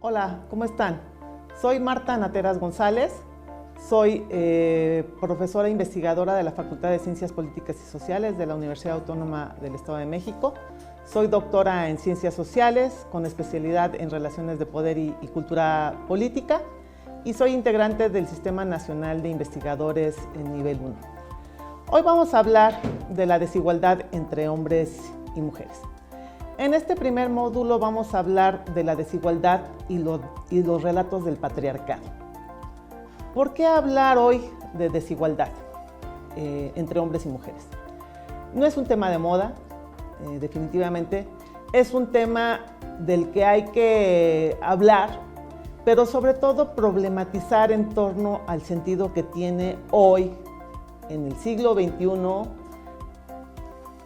Hola, ¿cómo están? Soy Marta Nateras González, soy profesora e investigadora de la Facultad de Ciencias Políticas y Sociales de la Universidad Autónoma del Estado de México. Soy doctora en Ciencias Sociales con especialidad en Relaciones de Poder y Cultura Política y soy integrante del Sistema Nacional de Investigadores en Nivel 1. Hoy vamos a hablar de la desigualdad entre hombres y mujeres. En este primer módulo vamos a hablar de la desigualdad y los relatos del patriarcado. ¿Por qué hablar hoy de desigualdad entre hombres y mujeres? No es un tema de moda, definitivamente. Es un tema del que hay que hablar, pero sobre todo problematizar en torno al sentido que tiene hoy, en el siglo XXI,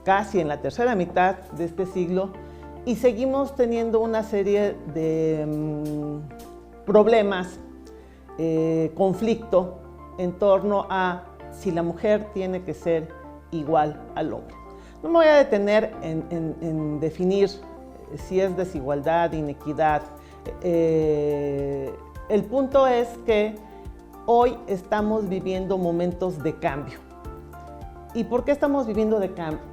casi en la tercera mitad de este siglo, y seguimos teniendo una serie de problemas, conflicto en torno a si la mujer tiene que ser igual al hombre. No me voy a detener en definir si es desigualdad, inequidad. El punto es que hoy estamos viviendo momentos de cambio. ¿Y por qué estamos viviendo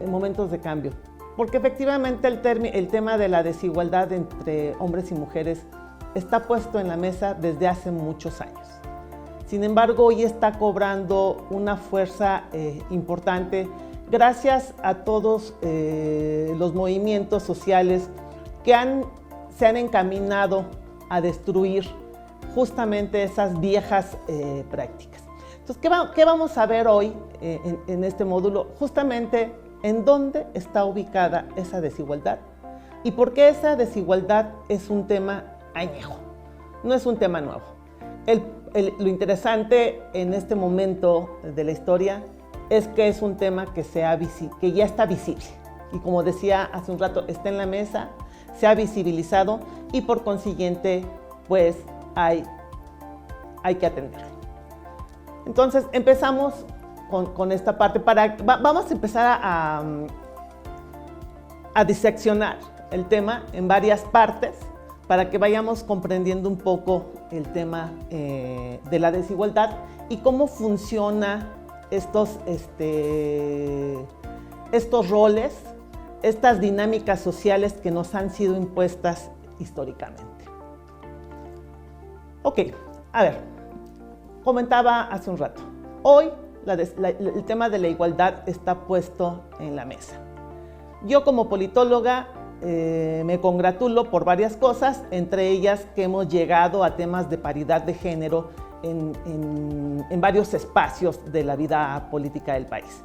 momentos de cambio? Porque efectivamente el tema de la desigualdad entre hombres y mujeres está puesto en la mesa desde hace muchos años. Sin embargo, hoy está cobrando una fuerza importante gracias a todos los movimientos sociales que se han encaminado a destruir justamente esas viejas prácticas. Entonces, ¿qué vamos a ver hoy en este módulo? Justamente en dónde está ubicada esa desigualdad y por qué esa desigualdad es un tema añejo, no es un tema nuevo. Lo interesante en este momento de la historia es que es un tema que ya está visible y, como decía hace un rato, está en la mesa, se ha visibilizado y por consiguiente pues hay que atenderlo. Entonces empezamos con esta parte. Vamos a empezar a diseccionar el tema en varias partes para que vayamos comprendiendo un poco el tema de la desigualdad y cómo funcionan estos roles, estas dinámicas sociales que nos han sido impuestas históricamente. Ok, a ver, comentaba hace un rato, hoy el tema de la igualdad está puesto en la mesa. Yo como politóloga me congratulo por varias cosas, entre ellas que hemos llegado a temas de paridad de género en varios espacios de la vida política del país.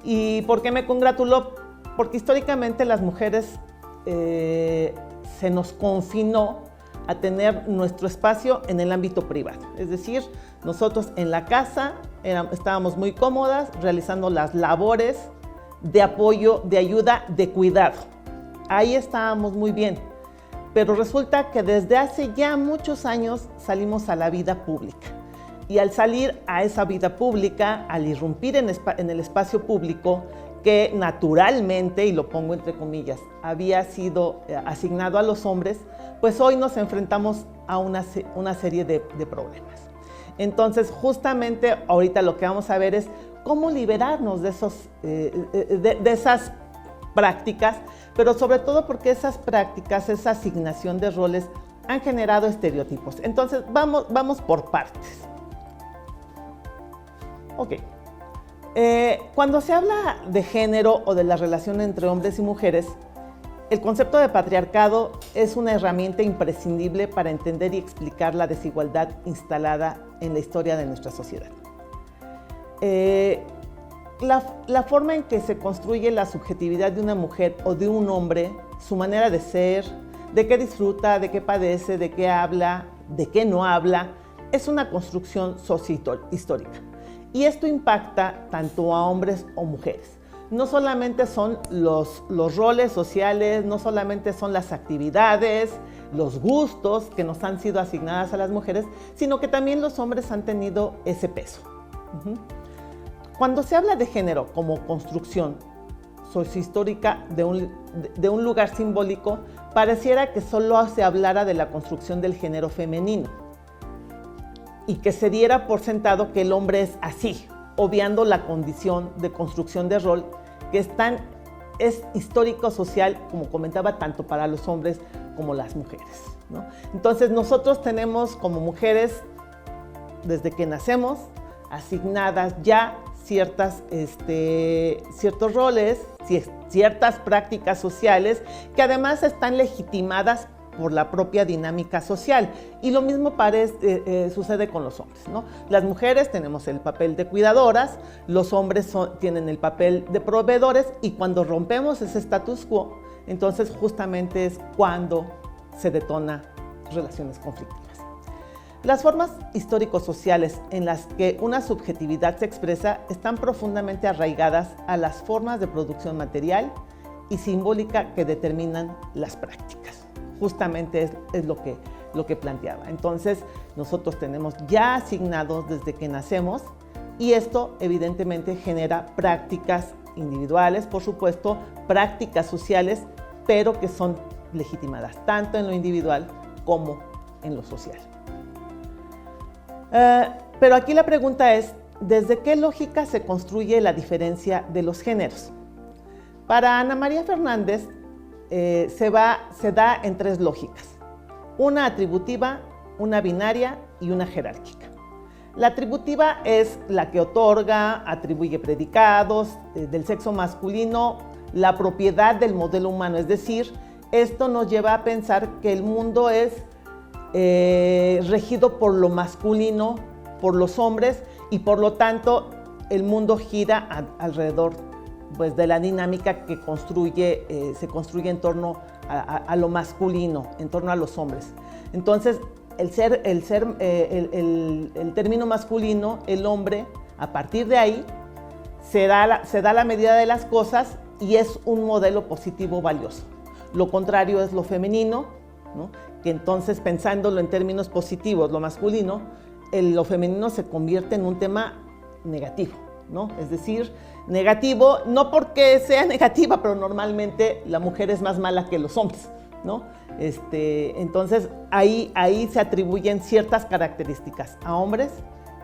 ¿Y por qué me congratulo? Porque históricamente las mujeres se nos confinó a tener nuestro espacio en el ámbito privado. Es decir, nosotros en la casa estábamos muy cómodas realizando las labores de apoyo, de ayuda, de cuidado. Ahí estábamos muy bien. Pero resulta que desde hace ya muchos años salimos a la vida pública. Y al salir a esa vida pública, al irrumpir en el espacio público, que naturalmente, y lo pongo entre comillas, había sido asignado a los hombres, pues hoy nos enfrentamos a una serie de problemas. Entonces, justamente ahorita lo que vamos a ver es cómo liberarnos de esas prácticas, pero sobre todo porque esas prácticas, esa asignación de roles han generado estereotipos. Entonces, vamos por partes. Ok. Cuando se habla de género o de la relación entre hombres y mujeres, el concepto de patriarcado es una herramienta imprescindible para entender y explicar la desigualdad instalada en la historia de nuestra sociedad. La forma en que se construye la subjetividad de una mujer o de un hombre, su manera de ser, de qué disfruta, de qué padece, de qué habla, de qué no habla, es una construcción sociohistórica. Y esto impacta tanto a hombres o mujeres. No solamente son los roles sociales, no solamente son las actividades, los gustos que nos han sido asignadas a las mujeres, sino que también los hombres han tenido ese peso. Cuando se habla de género como construcción sociohistórica de un lugar simbólico, pareciera que solo se hablara de la construcción del género femenino y que se diera por sentado que el hombre es así, obviando la condición de construcción de rol que es histórico-social, como comentaba, tanto para los hombres como las mujeres, ¿no? Entonces nosotros tenemos como mujeres, desde que nacemos, asignadas ya ciertos roles, ciertas prácticas sociales que además están legitimadas por la propia dinámica social. Y lo mismo sucede con los hombres, ¿no? Las mujeres tenemos el papel de cuidadoras, los hombres tienen el papel de proveedores, y cuando rompemos ese status quo, entonces justamente es cuando se detona relaciones conflictivas. Las formas histórico-sociales en las que una subjetividad se expresa están profundamente arraigadas a las formas de producción material y simbólica que determinan las prácticas. Justamente es lo que planteaba. Entonces, nosotros tenemos ya asignados desde que nacemos, y esto evidentemente genera prácticas individuales, por supuesto, prácticas sociales, pero que son legitimadas tanto en lo individual como en lo social. Pero aquí la pregunta es, ¿desde qué lógica se construye la diferencia de los géneros? Para Ana María Fernández se da en tres lógicas: una atributiva, una binaria y una jerárquica. La atributiva es la que otorga, atribuye predicados del sexo masculino, la propiedad del modelo humano, es decir, esto nos lleva a pensar que el mundo es regido por lo masculino, por los hombres, y por lo tanto el mundo gira alrededor, pues, de la dinámica que se construye en torno a lo masculino, en torno a los hombres. Entonces, el término masculino, el hombre, a partir de ahí, se da la medida de las cosas y es un modelo positivo valioso. Lo contrario es lo femenino, ¿no? Que entonces, pensándolo en términos positivos, lo masculino, lo femenino se convierte en un tema negativo, ¿no? Es decir, negativo, no porque sea negativa, pero normalmente la mujer es más mala que los hombres, ¿no? Entonces, ahí se atribuyen ciertas características a hombres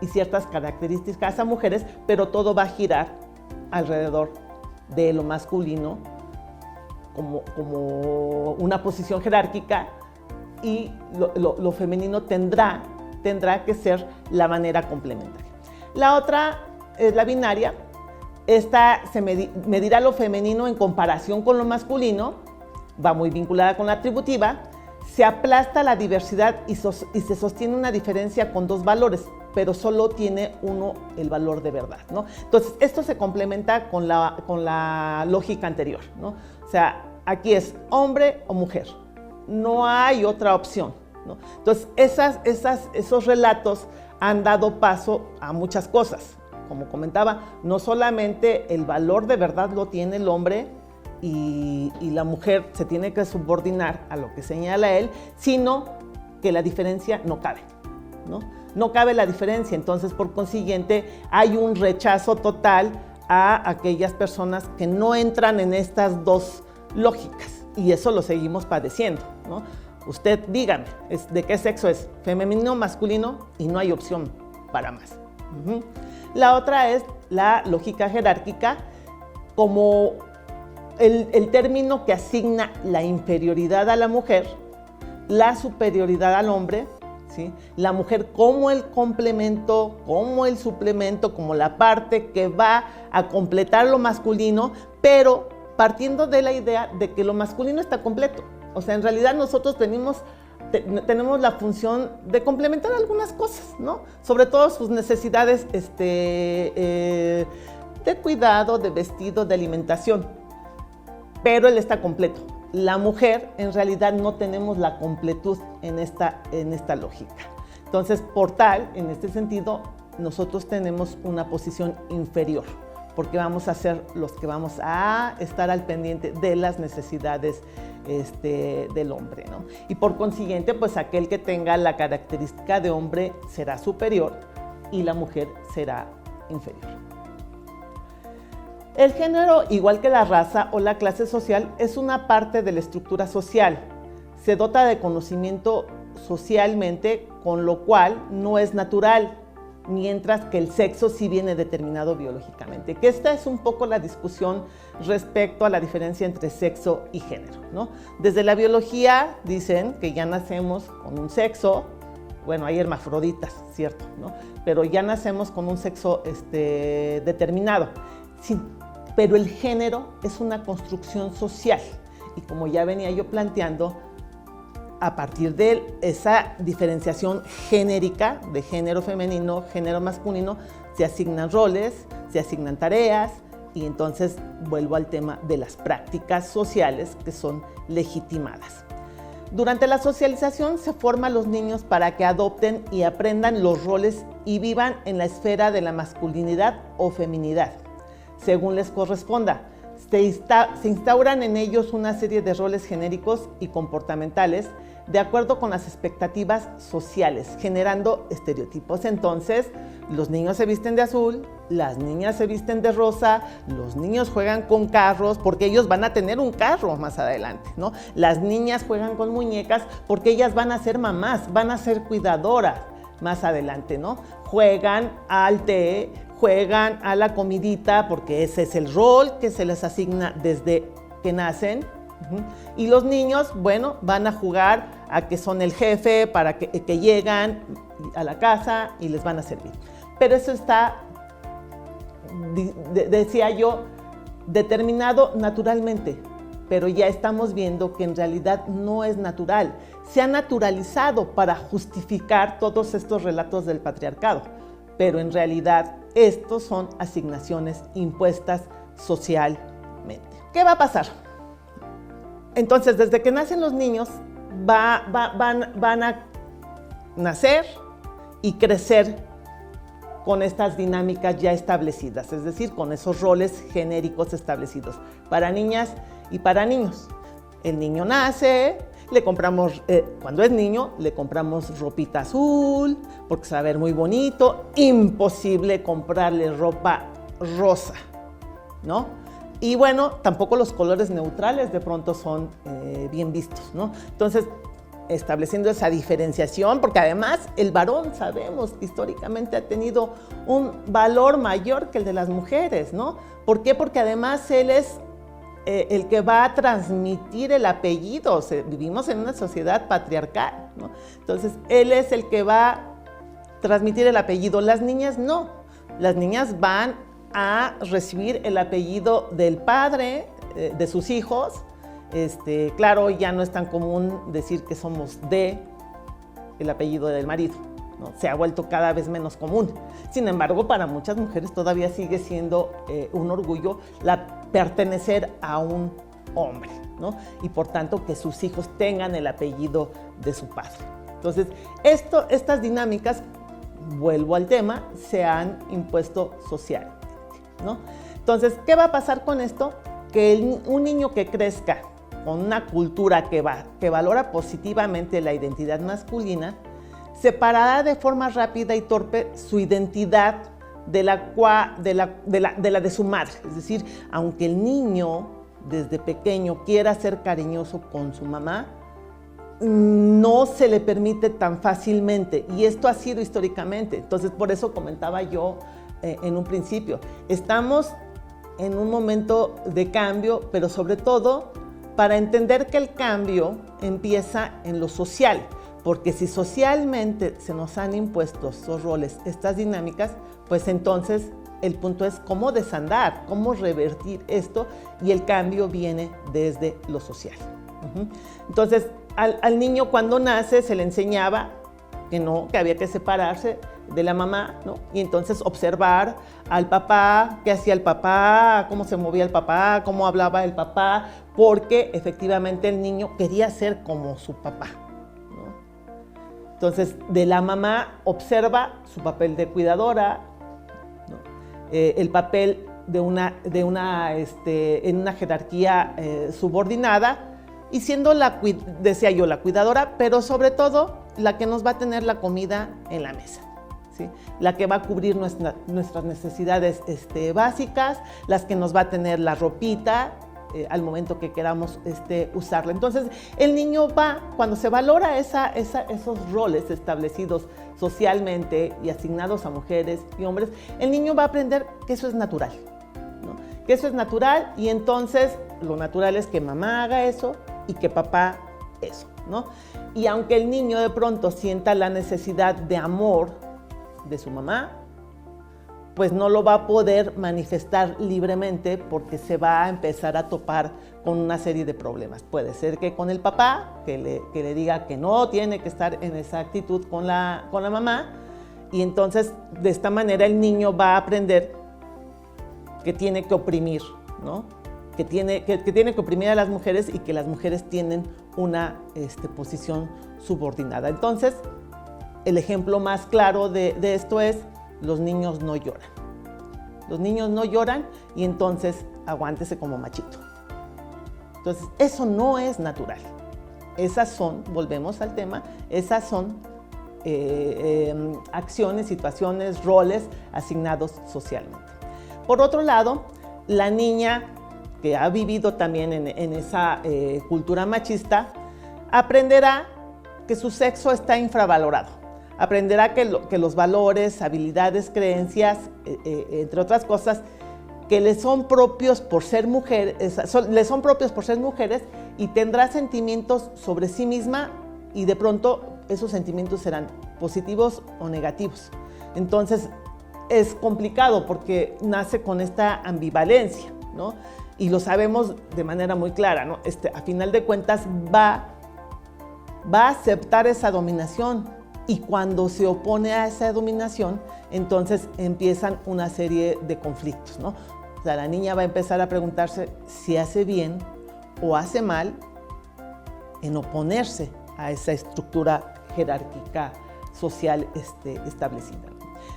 y ciertas características a mujeres, pero todo va a girar alrededor de lo masculino como una posición jerárquica, y lo femenino tendrá que ser la manera complementaria. La otra es la binaria. Esta se medirá lo femenino en comparación con lo masculino, va muy vinculada con la atributiva, se aplasta la diversidad y se sostiene una diferencia con dos valores, pero solo tiene uno el valor de verdad, ¿no? Entonces, esto se complementa con la lógica anterior, ¿no? O sea, aquí es hombre o mujer, no hay otra opción, ¿no? Entonces, esos relatos han dado paso a muchas cosas. Como comentaba, no solamente el valor de verdad lo tiene el hombre y la mujer se tiene que subordinar a lo que señala él, sino que la diferencia no cabe, ¿no? No cabe la diferencia. Entonces, por consiguiente, hay un rechazo total a aquellas personas que no entran en estas dos lógicas, y eso lo seguimos padeciendo, ¿no? Usted dígame, ¿de qué sexo es? Femenino, masculino, y no hay opción para más. La otra es la lógica jerárquica, como el término que asigna la inferioridad a la mujer, la superioridad al hombre, ¿sí? La mujer como el complemento, como el suplemento, como la parte que va a completar lo masculino, pero partiendo de la idea de que lo masculino está completo. O sea, en realidad nosotros tenemos la función de complementar algunas cosas, ¿no? Sobre todo sus necesidades de cuidado, de vestido, de alimentación. Pero él está completo. La mujer, en realidad, no tenemos la completud en esta lógica. Entonces, por tal, en este sentido, nosotros tenemos una posición inferior, porque vamos a ser los que vamos a estar al pendiente de las necesidades del hombre, ¿no? Y por consiguiente, pues aquel que tenga la característica de hombre será superior y la mujer será inferior. El género, igual que la raza o la clase social, es una parte de la estructura social. Se dota de conocimiento socialmente, con lo cual no es natural, mientras que el sexo sí viene determinado biológicamente. Que esta es un poco la discusión respecto a la diferencia entre sexo y género, ¿no? Desde la biología dicen que ya nacemos con un sexo, bueno, hay hermafroditas, cierto, ¿no? Pero ya nacemos con un sexo determinado. Sí, pero el género es una construcción social y como ya venía yo planteando, a partir de esa diferenciación genérica de género femenino, género masculino, se asignan roles, se asignan tareas y entonces vuelvo al tema de las prácticas sociales que son legitimadas. Durante la socialización se forma a los niños para que adopten y aprendan los roles y vivan en la esfera de la masculinidad o feminidad, según les corresponda. Se instauran en ellos una serie de roles genéricos y comportamentales de acuerdo con las expectativas sociales, generando estereotipos. Entonces, los niños se visten de azul, las niñas se visten de rosa, los niños juegan con carros porque ellos van a tener un carro más adelante, ¿no? Las niñas juegan con muñecas porque ellas van a ser mamás, van a ser cuidadoras más adelante, ¿no? Juegan al té, juegan a la comidita porque ese es el rol que se les asigna desde que nacen. Y los niños, bueno, van a jugar a que son el jefe para que llegan a la casa y les van a servir. Pero eso está, decía yo, determinado naturalmente, pero ya estamos viendo que en realidad no es natural. Se ha naturalizado para justificar todos estos relatos del patriarcado, pero en realidad estos son asignaciones impuestas socialmente. ¿Qué va a pasar? Entonces, desde que nacen los niños, van a nacer y crecer con estas dinámicas ya establecidas, es decir, con esos roles genéricos establecidos para niñas y para niños. El niño nace, le compramos, cuando es niño, le compramos ropita azul, porque se va a ver muy bonito. Imposible comprarle ropa rosa, ¿no? Y bueno, tampoco los colores neutrales de pronto son bien vistos, ¿no? Entonces, estableciendo esa diferenciación, porque además el varón sabemos que históricamente ha tenido un valor mayor que el de las mujeres, ¿no? ¿Por qué? Porque además él es el que va a transmitir el apellido. Vivimos en una sociedad patriarcal, ¿no? Entonces, él es el que va a transmitir el apellido. Las niñas no. Las niñas van a recibir el apellido del padre de sus hijos. Claro, ya no es tan común decir que somos de el apellido del marido, ¿no? Se ha vuelto cada vez menos común. Sin embargo, para muchas mujeres todavía sigue siendo un orgullo pertenecer a un hombre, ¿no? Y por tanto que sus hijos tengan el apellido de su padre. Entonces, estas dinámicas, vuelvo al tema, se han impuesto socialmente, ¿no? Entonces, ¿qué va a pasar con esto? Que un niño que crezca con una cultura que valora positivamente la identidad masculina, separará de forma rápida y torpe su identidad de la de su madre. Es decir, aunque el niño desde pequeño quiera ser cariñoso con su mamá, no se le permite tan fácilmente, y esto ha sido históricamente. Entonces, por eso comentaba yo en un principio, estamos en un momento de cambio, pero sobre todo para entender que el cambio empieza en lo social, porque si socialmente se nos han impuesto estos roles, estas dinámicas, pues entonces el punto es cómo desandar, cómo revertir esto, y el cambio viene desde lo social. Entonces, al niño cuando nace se le enseñaba que había que separarse de la mamá, ¿no? Y entonces observar al papá, qué hacía el papá, cómo se movía el papá, cómo hablaba el papá, porque efectivamente el niño quería ser como su papá, ¿no? Entonces, de la mamá observa su papel de cuidadora, ¿no? El papel en una jerarquía subordinada, y siendo decía yo, la cuidadora, pero sobre todo la que nos va a tener la comida en la mesa. ¿sí? La que va a cubrir nuestras necesidades básicas, las que nos va a tener la ropita al momento que queramos usarla. Entonces, el niño va, cuando se valora esos roles establecidos socialmente y asignados a mujeres y hombres, el niño va a aprender que eso es natural, ¿no? Que eso es natural, y entonces lo natural es que mamá haga eso y que papá eso, ¿no? Y aunque el niño de pronto sienta la necesidad de amor de su mamá, pues no lo va a poder manifestar libremente porque se va a empezar a topar con una serie de problemas. Puede ser que con el papá, que le diga que no tiene que estar en esa actitud con la mamá, y entonces de esta manera el niño va a aprender que tiene que oprimir, ¿no? Que tiene que oprimir a las mujeres y que las mujeres tienen una posición subordinada. Entonces, el ejemplo más claro de esto es: los niños no lloran. Los niños no lloran, y entonces aguántese como machito. Entonces, eso no es natural. Esas son, volvemos al tema, esas son acciones, situaciones, roles asignados socialmente. Por otro lado, la niña que ha vivido también en esa cultura machista, aprenderá que su sexo está infravalorado. Aprenderá que los valores, habilidades, creencias, entre otras cosas, que le son propios por ser mujer, le son propios por ser mujeres, y tendrá sentimientos sobre sí misma, y de pronto esos sentimientos serán positivos o negativos. Entonces es complicado porque nace con esta ambivalencia, ¿no? Y lo sabemos de manera muy clara, ¿no? A final de cuentas va a aceptar esa dominación, y cuando se opone a esa dominación, entonces empiezan una serie de conflictos, ¿no? O sea, la niña va a empezar a preguntarse si hace bien o hace mal en oponerse a esa estructura jerárquica social establecida.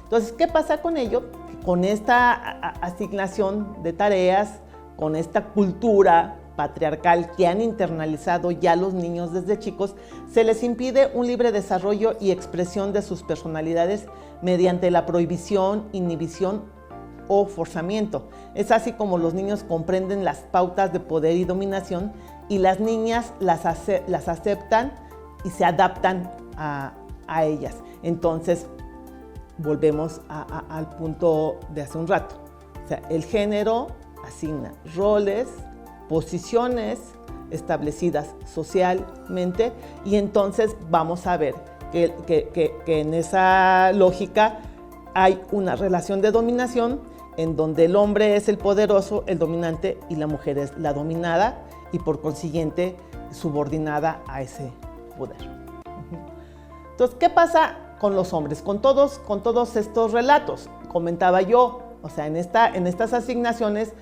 Entonces, ¿qué pasa con ello? Con esta asignación de tareas, con esta cultura patriarcal que han internalizado ya los niños desde chicos, se les impide un libre desarrollo y expresión de sus personalidades mediante la prohibición, inhibición o forzamiento. Es así como los niños comprenden las pautas de poder y dominación, y las niñas las aceptan y se adaptan a ellas. Entonces, volvemos al punto de hace un rato. O sea, el género asigna roles, posiciones establecidas socialmente, y entonces vamos a ver que en esa lógica hay una relación de dominación en donde el hombre es el poderoso, el dominante, y la mujer es la dominada y por consiguiente subordinada a ese poder. Entonces, ¿qué pasa con los hombres? Con todos estos relatos, comentaba yo, o sea, en estas asignaciones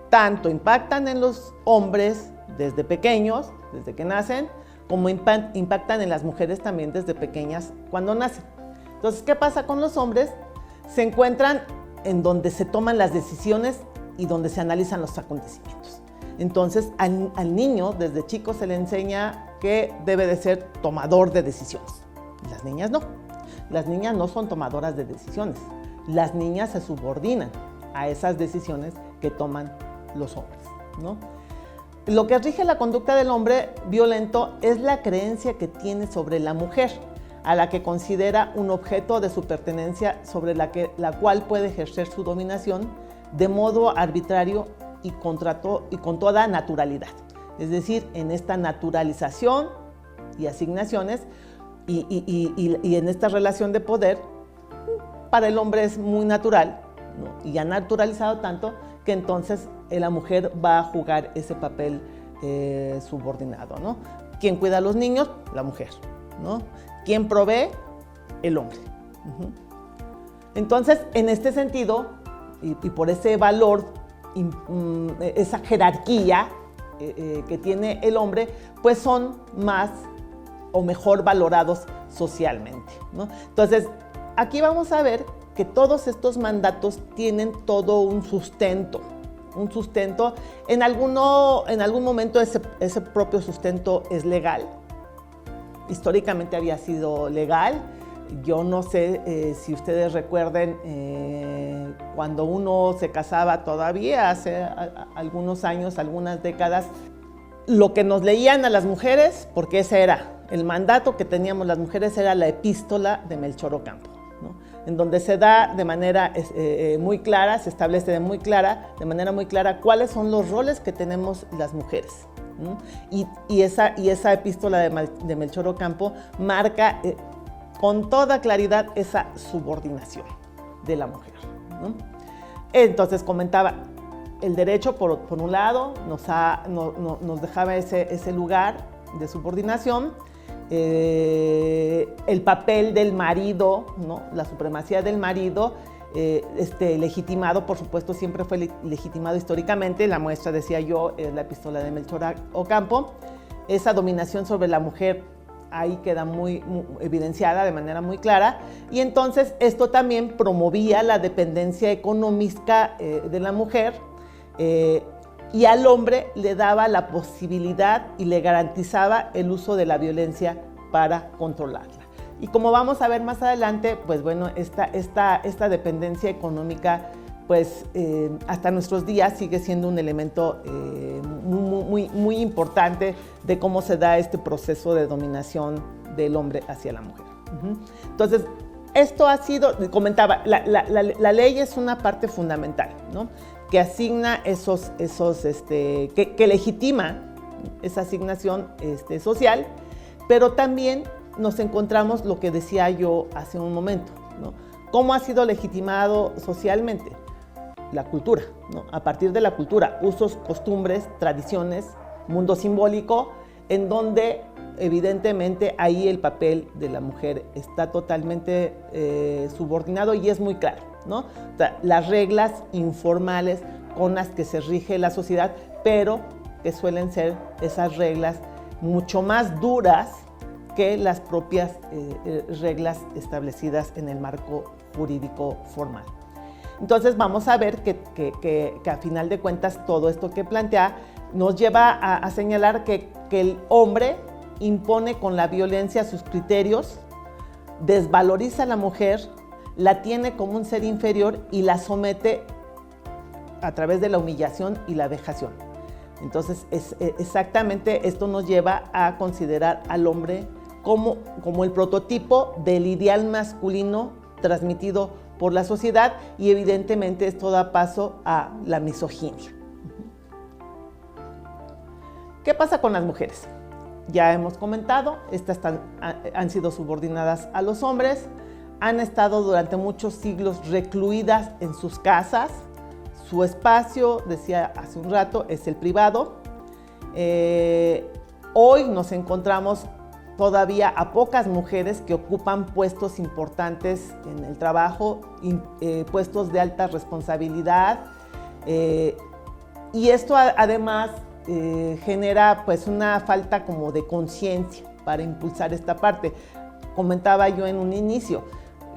tanto impactan en los hombres desde pequeños, desde que nacen, como impactan en las mujeres también desde pequeñas cuando nacen. Entonces, ¿qué pasa con los hombres? Se encuentran en donde se toman las decisiones y donde se analizan los acontecimientos. Entonces, al niño desde chico se le enseña que debe de ser tomador de decisiones. Las niñas no. Las niñas no son tomadoras de decisiones. Las niñas se subordinan a esas decisiones que toman los hombres, ¿no? Lo que rige la conducta del hombre violento es la creencia que tiene sobre la mujer, a la que considera un objeto de su pertenencia sobre la cual puede ejercer su dominación de modo arbitrario y con toda naturalidad. Es decir, en esta naturalización y asignaciones y en esta relación de poder, para el hombre es muy natural, ¿no? Y ha naturalizado tanto que entonces la mujer va a jugar ese papel subordinado, ¿no? ¿Quién cuida a los niños? La mujer, ¿no? ¿Quién provee? El hombre. Entonces, en este sentido, y por ese valor, esa jerarquía que tiene el hombre, pues son más o mejor valorados socialmente, ¿no? Entonces, aquí vamos a ver que todos estos mandatos tienen todo un sustento. En algún momento ese propio sustento es legal. Históricamente había sido legal. Yo no sé si ustedes recuerden cuando uno se casaba todavía hace algunos años, algunas décadas, lo que nos leían a las mujeres, porque ese era el mandato que teníamos las mujeres, era la epístola de Melchor Ocampo, ¿no? En donde se da de manera muy clara, se establece de manera muy clara cuáles son los roles que tenemos las mujeres, ¿no? Y esa epístola de Melchor Ocampo marca con toda claridad esa subordinación de la mujer, ¿no? Entonces comentaba, el derecho por un lado nos dejaba ese lugar de subordinación, el papel del marido, ¿no? La supremacía del marido, legitimado, por supuesto, siempre fue legitimado históricamente. La muestra, decía yo, es la epístola de Melchor Ocampo. Esa dominación sobre la mujer ahí queda muy evidenciada de manera muy clara, y entonces esto también promovía la dependencia económica de la mujer, y al hombre le daba la posibilidad y le garantizaba el uso de la violencia para controlarla. Y como vamos a ver más adelante, pues bueno, esta dependencia económica, pues hasta nuestros días sigue siendo un elemento muy importante de cómo se da este proceso de dominación del hombre hacia la mujer. Entonces, esto ha sido, comentaba, la ley es una parte fundamental, ¿no? Que asigna que legitima esa asignación social, pero también nos encontramos lo que decía yo hace un momento, ¿no? ¿Cómo ha sido legitimado socialmente? La cultura, ¿no? A partir de la cultura, usos, costumbres, tradiciones, mundo simbólico, en donde evidentemente ahí el papel de la mujer está totalmente subordinado y es muy claro, ¿no? O sea, las reglas informales con las que se rige la sociedad, pero que suelen ser esas reglas mucho más duras que las propias reglas establecidas en el marco jurídico formal. Entonces vamos a ver que a final de cuentas todo esto que plantea nos lleva a señalar que el hombre impone con la violencia sus criterios, desvaloriza a la mujer, la tiene como un ser inferior y la somete a través de la humillación y la vejación. Entonces, exactamente esto nos lleva a considerar al hombre como el prototipo del ideal masculino transmitido por la sociedad, y evidentemente esto da paso a la misoginia. ¿Qué pasa con las mujeres? Ya hemos comentado, estas han sido subordinadas a los hombres, han estado durante muchos siglos recluidas en sus casas. Su espacio, decía hace un rato, es el privado. Hoy nos encontramos todavía a pocas mujeres que ocupan puestos importantes en el trabajo, puestos de alta responsabilidad, y esto además genera pues una falta como de conciencia para impulsar esta parte. Comentaba yo en un inicio,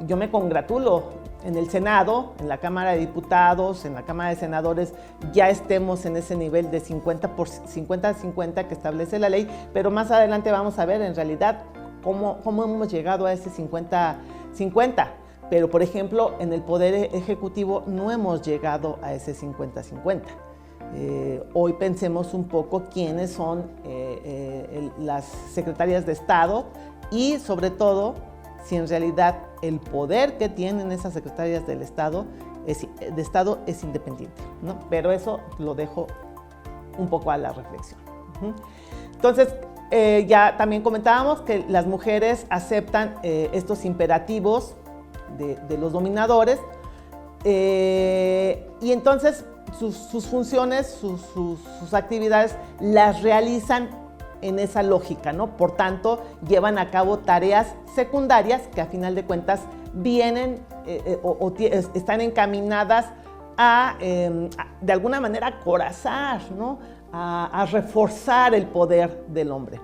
yo me congratulo en el Senado, en la Cámara de Diputados, en la Cámara de Senadores, ya estemos en ese nivel de 50-50 que establece la ley, pero más adelante vamos a ver en realidad cómo hemos llegado a ese 50-50. Pero, por ejemplo, en el Poder Ejecutivo no hemos llegado a ese 50-50. Hoy pensemos un poco quiénes son las secretarias de Estado y, sobre todo, si en realidad el poder que tienen esas secretarias del Estado es independiente, ¿no? Pero eso lo dejo un poco a la reflexión. Entonces, ya también comentábamos que las mujeres aceptan estos imperativos de los dominadores, y entonces sus funciones, sus actividades las realizan en esa lógica, ¿no? Por tanto, llevan a cabo tareas secundarias que a final de cuentas vienen están encaminadas a de alguna manera, acorazar, ¿no? A reforzar el poder del hombre.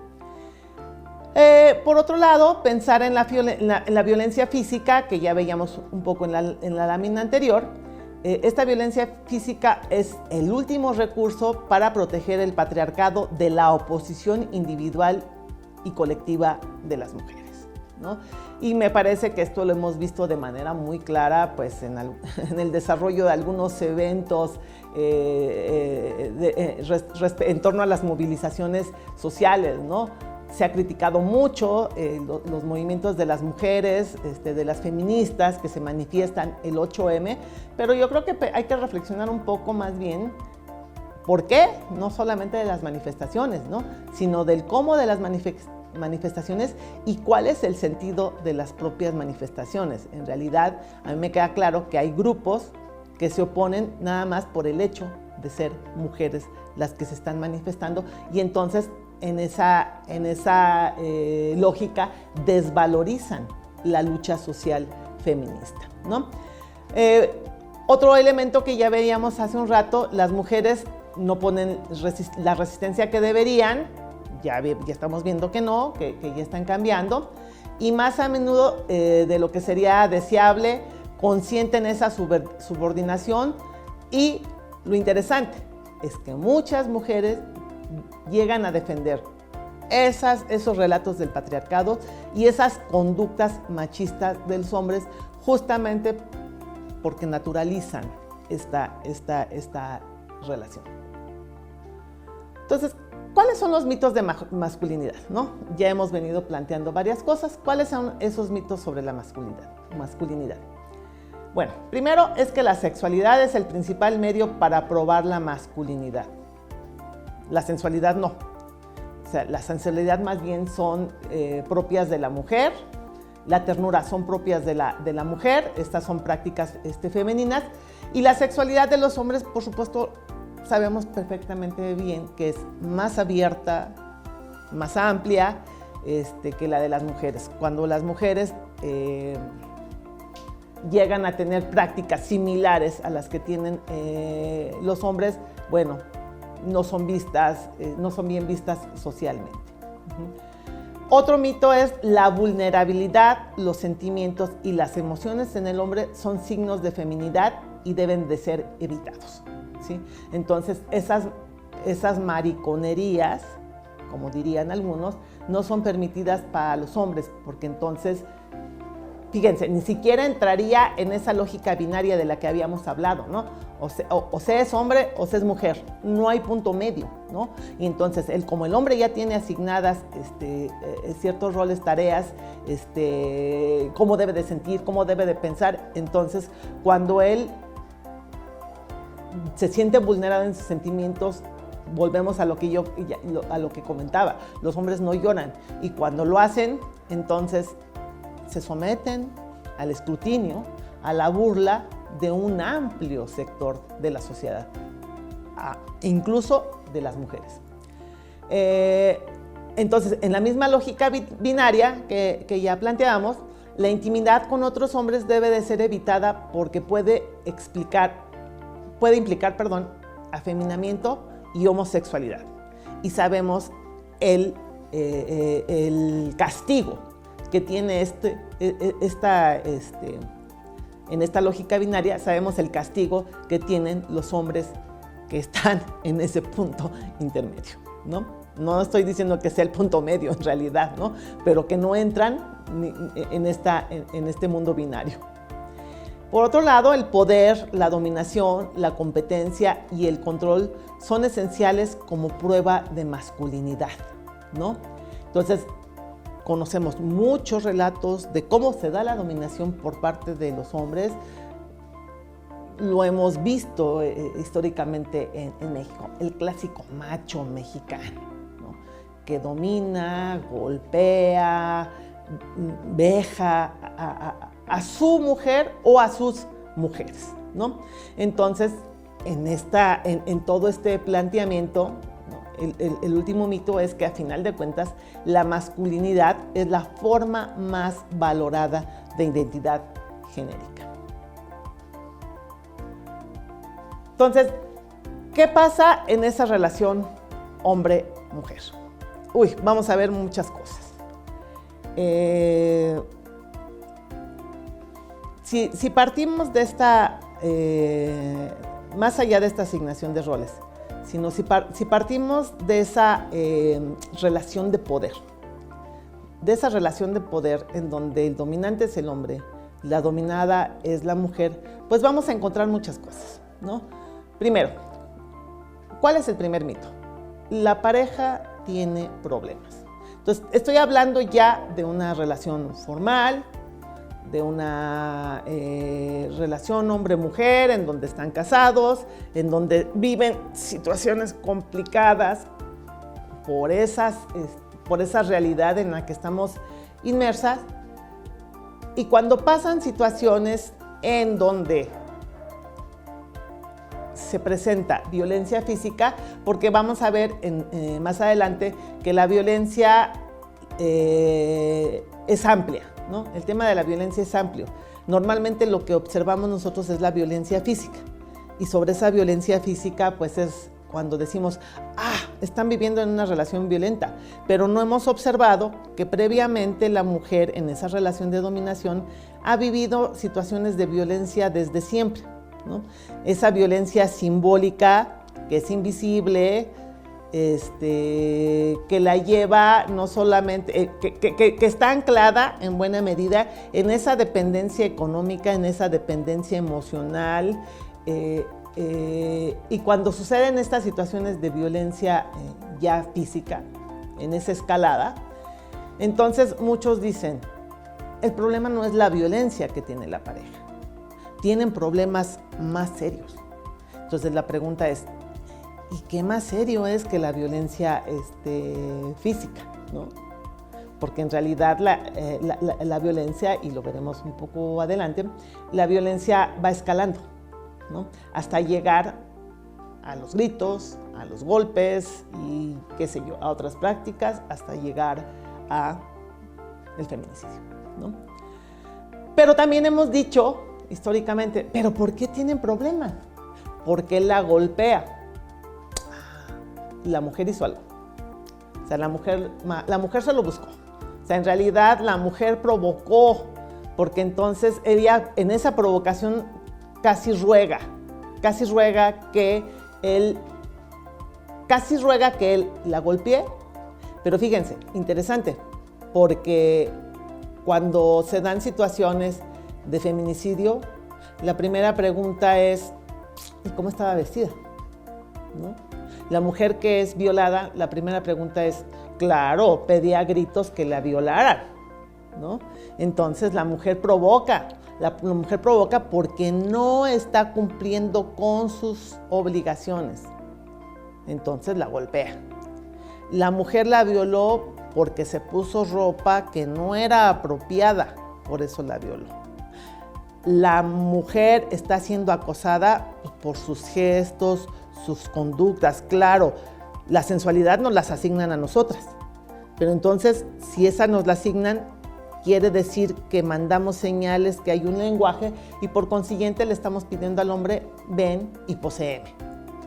Por otro lado, pensar en la violencia física, que ya veíamos un poco en la lámina anterior. Esta violencia física es el último recurso para proteger el patriarcado de la oposición individual y colectiva de las mujeres. ¿no? Y me parece que esto lo hemos visto de manera muy clara pues, en el desarrollo de algunos eventos en torno a las movilizaciones sociales, ¿no? Se ha criticado mucho los movimientos de las mujeres, de las feministas que se manifiestan el 8M, pero yo creo que hay que reflexionar un poco más bien por qué, no solamente de las manifestaciones, ¿no? Sino del cómo de las manifestaciones y cuál es el sentido de las propias manifestaciones. En realidad, a mí me queda claro que hay grupos que se oponen nada más por el hecho de ser mujeres las que se están manifestando y entonces en esa lógica desvalorizan la lucha social feminista, ¿no? Otro elemento que ya veíamos hace un rato, las mujeres no ponen la resistencia que deberían, ya estamos viendo que no, que ya están cambiando, y más a menudo de lo que sería deseable, consienten esa subordinación y lo interesante es que muchas mujeres llegan a defender esos relatos del patriarcado y esas conductas machistas de los hombres justamente porque naturalizan esta relación. Entonces, ¿cuáles son los mitos de masculinidad, ¿no? Ya hemos venido planteando varias cosas. ¿Cuáles son esos mitos sobre la masculinidad? Bueno, primero es que la sexualidad es el principal medio para probar la masculinidad. La sensualidad no. O sea, la sensualidad más bien son propias de la mujer, la ternura son propias de la mujer, estas son prácticas femeninas, y la sexualidad de los hombres, por supuesto, sabemos perfectamente bien que es más abierta, más amplia que la de las mujeres. Cuando las mujeres llegan a tener prácticas similares a las que tienen los hombres, bueno, no son bien vistas socialmente. Otro mito es la vulnerabilidad, los sentimientos y las emociones en el hombre son signos de feminidad y deben de ser evitados, ¿sí? Entonces, esas mariconerías, como dirían algunos, no son permitidas para los hombres, porque entonces, fíjense, ni siquiera entraría en esa lógica binaria de la que habíamos hablado, ¿no? O se es hombre o se es mujer, no hay punto medio, ¿no? Y entonces, como el hombre ya tiene asignadas ciertos roles, tareas, cómo debe de sentir, cómo debe de pensar, entonces, cuando él se siente vulnerado en sus sentimientos, volvemos a lo que comentaba, los hombres no lloran, y cuando lo hacen, entonces se someten al escrutinio, a la burla de un amplio sector de la sociedad, incluso de las mujeres. Entonces, en la misma lógica binaria que ya planteamos, la intimidad con otros hombres debe de ser evitada porque puede implicar, afeminamiento y homosexualidad. Y sabemos el castigo que tiene en esta lógica binaria, sabemos el castigo que tienen los hombres que están en ese punto intermedio, ¿no? No estoy diciendo que sea el punto medio en realidad, ¿no? Pero que no entran en este mundo binario. Por otro lado, el poder, la dominación, la competencia y el control son esenciales como prueba de masculinidad, ¿no? Entonces, conocemos muchos relatos de cómo se da la dominación por parte de los hombres. Lo hemos visto históricamente en México, el clásico macho mexicano, ¿no? Que domina, golpea, veja a su mujer o a sus mujeres, ¿no? Entonces, en todo este planteamiento, el último mito es que a final de cuentas la masculinidad es la forma más valorada de identidad genérica. Entonces, ¿qué pasa en esa relación hombre-mujer? Vamos a ver muchas cosas. Si partimos de más allá de esta asignación de roles, sino si partimos de esa relación de poder, de esa relación de poder en donde el dominante es el hombre, la dominada es la mujer, pues vamos a encontrar muchas cosas, ¿no? Primero, ¿cuál es el primer mito? La pareja tiene problemas. Entonces, estoy hablando ya de una relación formal, de una relación hombre-mujer, en donde están casados, en donde viven situaciones complicadas por esa realidad en la que estamos inmersas. Y cuando pasan situaciones en donde se presenta violencia física, porque vamos a ver más adelante que la violencia es amplia, ¿no? El tema de la violencia es amplio. Normalmente lo que observamos nosotros es la violencia física, y sobre esa violencia física pues es cuando decimos, están viviendo en una relación violenta, pero no hemos observado que previamente la mujer en esa relación de dominación ha vivido situaciones de violencia desde siempre, ¿no? Esa violencia simbólica que es invisible, que la lleva no solamente, que está anclada en buena medida en esa dependencia económica, en esa dependencia emocional, y cuando suceden estas situaciones de violencia ya física, en esa escalada, entonces muchos dicen, el problema no es la violencia que tiene la pareja, tienen problemas más serios. Entonces la pregunta es, ¿y qué más serio es que la violencia física, ¿no? Porque en realidad la violencia, y lo veremos un poco adelante, la violencia va escalando, ¿no? Hasta llegar a los gritos, a los golpes y qué sé yo, a otras prácticas, hasta llegar a el feminicidio, ¿no? Pero también hemos dicho históricamente, ¿pero por qué tienen problemas? ¿Por qué la golpea? La mujer hizo algo. O sea, la mujer se lo buscó. O sea, en realidad la mujer provocó, porque entonces ella en esa provocación casi ruega que él la golpee. Pero fíjense, interesante, porque cuando se dan situaciones de feminicidio, la primera pregunta es, ¿y cómo estaba vestida? ¿No? La mujer que es violada, la primera pregunta es, claro, pedía a gritos que la violaran, ¿no? Entonces la mujer provoca porque no está cumpliendo con sus obligaciones. Entonces la golpea. La mujer la violó porque se puso ropa que no era apropiada, por eso la violó. La mujer está siendo acosada por sus gestos, sus conductas. Claro, la sensualidad nos las asignan a nosotras, pero entonces si esa nos la asignan, quiere decir que mandamos señales, que hay un lenguaje, y por consiguiente le estamos pidiendo al hombre, ven y poséeme,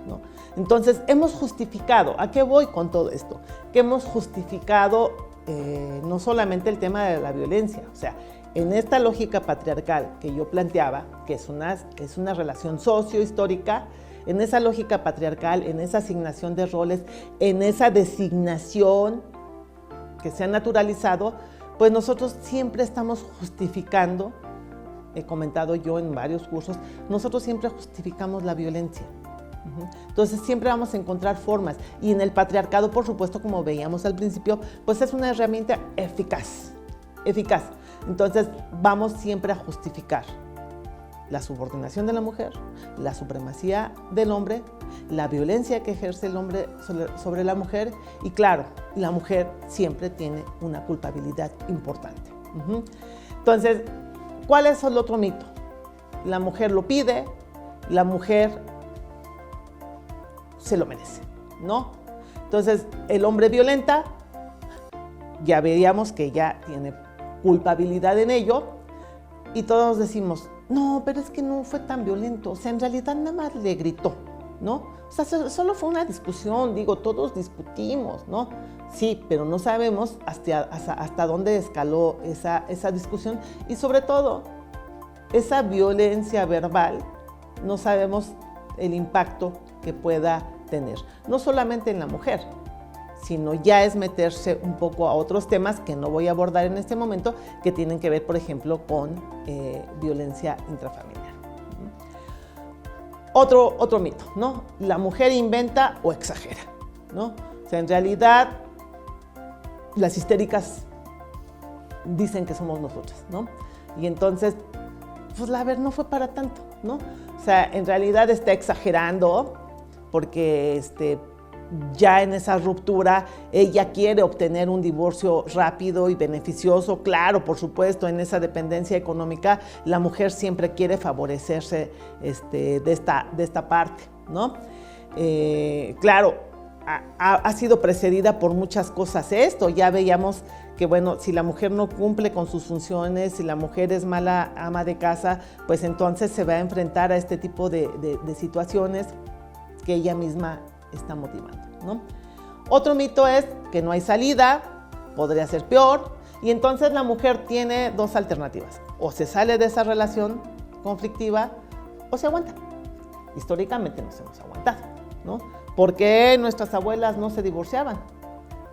¿no? Entonces hemos justificado, ¿a qué voy con todo esto? Que hemos justificado no solamente el tema de la violencia, o sea, en esta lógica patriarcal que yo planteaba, que es una relación sociohistórica, en esa lógica patriarcal, en esa asignación de roles, en esa designación que se ha naturalizado, pues nosotros siempre estamos justificando, he comentado yo en varios cursos, nosotros siempre justificamos la violencia. Entonces siempre vamos a encontrar formas, y en el patriarcado, por supuesto, como veíamos al principio, pues es una herramienta eficaz. Entonces vamos siempre a justificar la subordinación de la mujer, la supremacía del hombre, la violencia que ejerce el hombre sobre la mujer, y claro, la mujer siempre tiene una culpabilidad importante. Entonces, ¿cuál es el otro mito? La mujer lo pide, la mujer se lo merece, ¿no? Entonces, el hombre violenta, ya veíamos que ya tiene culpabilidad en ello, y todos decimos, no, pero es que no fue tan violento, o sea, en realidad nada más le gritó, ¿no? O sea, solo fue una discusión, digo, todos discutimos, ¿no? Sí, pero no sabemos hasta dónde escaló esa discusión, y sobre todo, esa violencia verbal, no sabemos el impacto que pueda tener, no solamente en la mujer, sino ya es meterse un poco a otros temas que no voy a abordar en este momento, que tienen que ver, por ejemplo, con violencia intrafamiliar. Otro mito, ¿no? La mujer inventa o exagera, ¿no? O sea, en realidad, las histéricas dicen que somos nosotras, ¿no? Y entonces, pues la verdad no fue para tanto, ¿no? O sea, en realidad está exagerando porque ya en esa ruptura ella quiere obtener un divorcio rápido y beneficioso. Claro, por supuesto, en esa dependencia económica la mujer siempre quiere favorecerse de esta parte, ¿no? Claro, ha sido precedida por muchas cosas esto. Ya veíamos que, bueno, si la mujer no cumple con sus funciones, si la mujer es mala ama de casa, pues entonces se va a enfrentar a este tipo de situaciones que ella misma está motivando, ¿no? Otro mito es que no hay salida, podría ser peor, y entonces la mujer tiene dos alternativas: o se sale de esa relación conflictiva o se aguanta. Históricamente nos hemos aguantado, ¿no? ¿Por qué nuestras abuelas no se divorciaban?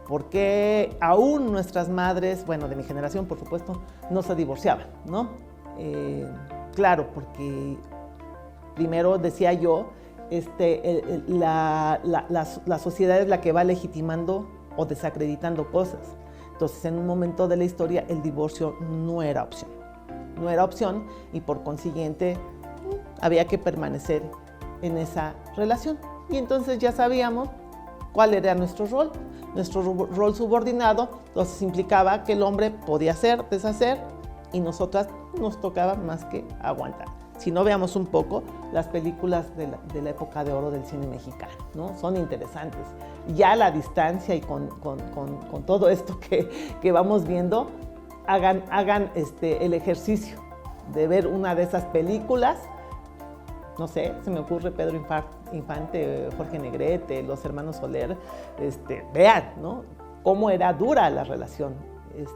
¿Por qué aún nuestras madres, bueno, de mi generación, por supuesto, no se divorciaban, ¿no? Claro, porque primero decía yo, la sociedad es la que va legitimando o desacreditando cosas. Entonces, en un momento de la historia, el divorcio no era opción. No era opción y por consiguiente había que permanecer en esa relación. Y entonces ya sabíamos cuál era nuestro rol. Nuestro rol subordinado, entonces implicaba que el hombre podía hacer, deshacer, y nosotras nos tocaba más que aguantar. Si no, veamos un poco las películas de la época de oro del cine mexicano, ¿no? Son interesantes. Ya a la distancia y con todo esto que vamos viendo, hagan el ejercicio de ver una de esas películas. No sé, se me ocurre Pedro Infante, Jorge Negrete, los hermanos Soler. Vean, ¿no?, cómo era dura la relación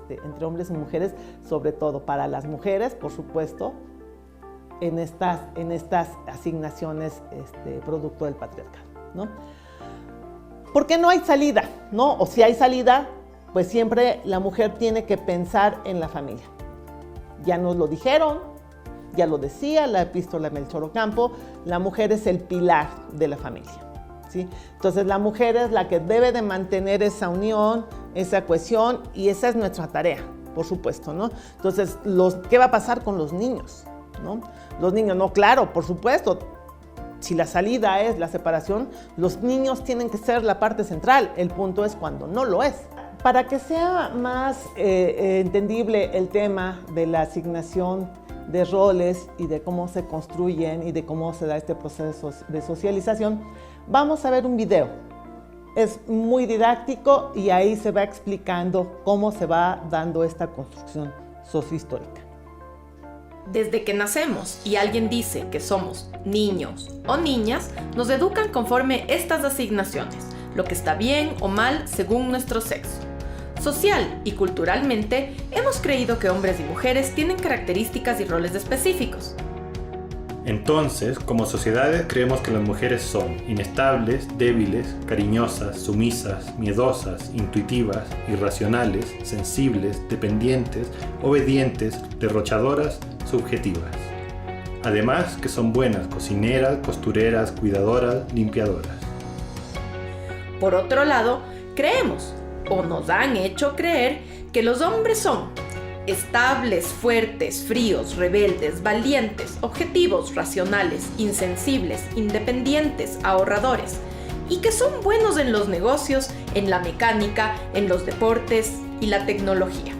entre hombres y mujeres, sobre todo para las mujeres, por supuesto, en estas asignaciones producto del patriarcado, ¿no? ¿Por qué no hay salida, no? O si hay salida, pues siempre la mujer tiene que pensar en la familia. Ya nos lo dijeron, ya lo decía la epístola de Melchor Ocampo, la mujer es el pilar de la familia, ¿sí? Entonces la mujer es la que debe de mantener esa unión, esa cohesión, y esa es nuestra tarea, por supuesto, ¿no? Entonces, ¿qué va a pasar con los niños, ¿no? Los niños, no, claro, por supuesto, si la salida es la separación, los niños tienen que ser la parte central. El punto es cuando no lo es. Para que sea más entendible el tema de la asignación de roles y de cómo se construyen y de cómo se da este proceso de socialización, vamos a ver un video. Es muy didáctico y ahí se va explicando cómo se va dando esta construcción sociohistórica. Desde que nacemos y alguien dice que somos niños o niñas, nos educan conforme estas asignaciones, lo que está bien o mal según nuestro sexo. Social y culturalmente, hemos creído que hombres y mujeres tienen características y roles específicos. Entonces, como sociedades creemos que las mujeres son inestables, débiles, cariñosas, sumisas, miedosas, intuitivas, irracionales, sensibles, dependientes, obedientes, derrochadoras, subjetivas. Además, que son buenas cocineras, costureras, cuidadoras, limpiadoras. Por otro lado, creemos, o nos han hecho creer, que los hombres son estables, fuertes, fríos, rebeldes, valientes, objetivos, racionales, insensibles, independientes, ahorradores, y que son buenos en los negocios, en la mecánica, en los deportes y la tecnología.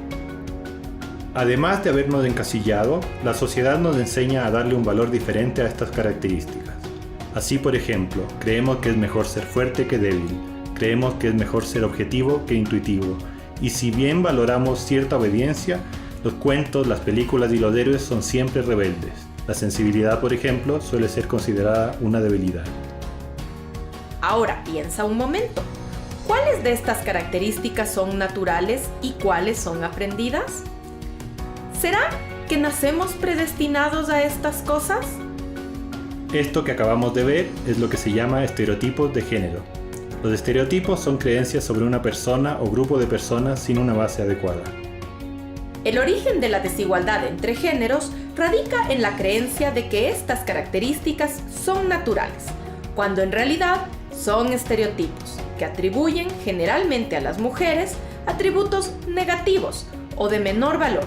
Además de habernos encasillado, la sociedad nos enseña a darle un valor diferente a estas características. Así, por ejemplo, creemos que es mejor ser fuerte que débil, creemos que es mejor ser objetivo que intuitivo, y si bien valoramos cierta obediencia, los cuentos, las películas y los héroes son siempre rebeldes. La sensibilidad, por ejemplo, suele ser considerada una debilidad. Ahora piensa un momento, ¿cuáles de estas características son naturales y cuáles son aprendidas? ¿Será que nacemos predestinados a estas cosas? Esto que acabamos de ver es lo que se llama estereotipos de género. Los estereotipos son creencias sobre una persona o grupo de personas sin una base adecuada. El origen de la desigualdad entre géneros radica en la creencia de que estas características son naturales, cuando en realidad son estereotipos que atribuyen generalmente a las mujeres atributos negativos o de menor valor,